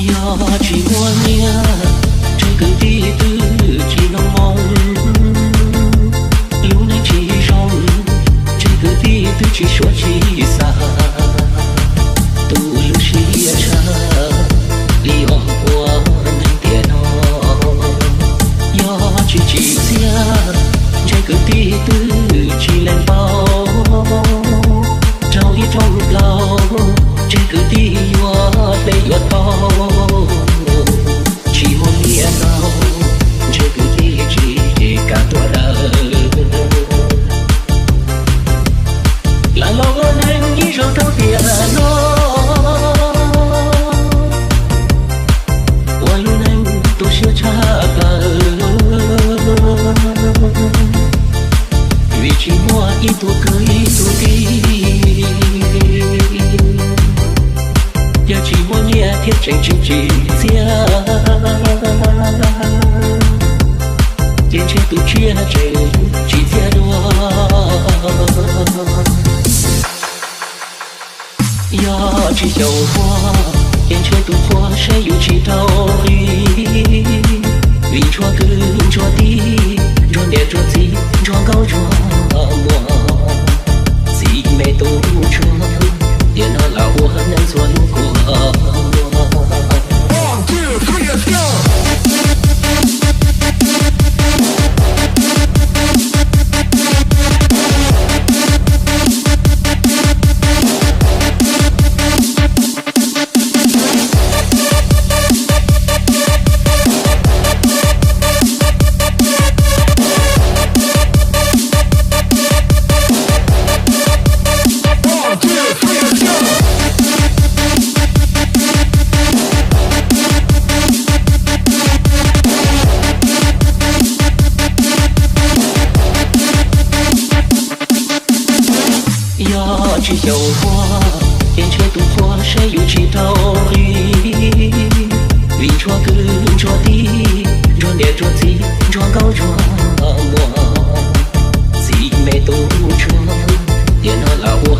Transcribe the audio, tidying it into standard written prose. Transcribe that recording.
do chỉ muốn nhớ trời cứ đi từ chỉ nông mong lúc này chỉ rong trời cứ đi từ chỉ số chỉ xa tu lúc chỉ xa đi om qua nên tiền ho do chỉ xia trời cứ đi từ chỉ lên bao trao đi trong lòng trời cứ đi qua đây qua to chỉ muốn nghe nào trời cứ đi chỉ cả tuổi đời là lo con anh nghĩ rồi đâu tiền nó qua luôn anh tôi chưa trả cả vì chỉ mua ít tôi cười tôi đi giờ chỉ muốn nghe thiết tranh chỉ xia tiền trên tủ chia tranh chỉ xia đua giờ chỉ dầu hoa tiền trên tủ hoa sẽ yêu chỉ đau đi vì cho cứ cho đi cho đẹp cho gì cho cao cho mùa gì mẹ tôi cho tiền nó là hoa nên xuân của 1, 2, 3, let's go. chỉ dầu hoa tiền chơi tụ hoa sẽ yêu chỉ đau đi vì cho cứ cho đi cho đẹp cho gì cho cao cho mùa gì mẹ tôi cho tiền nó là hoa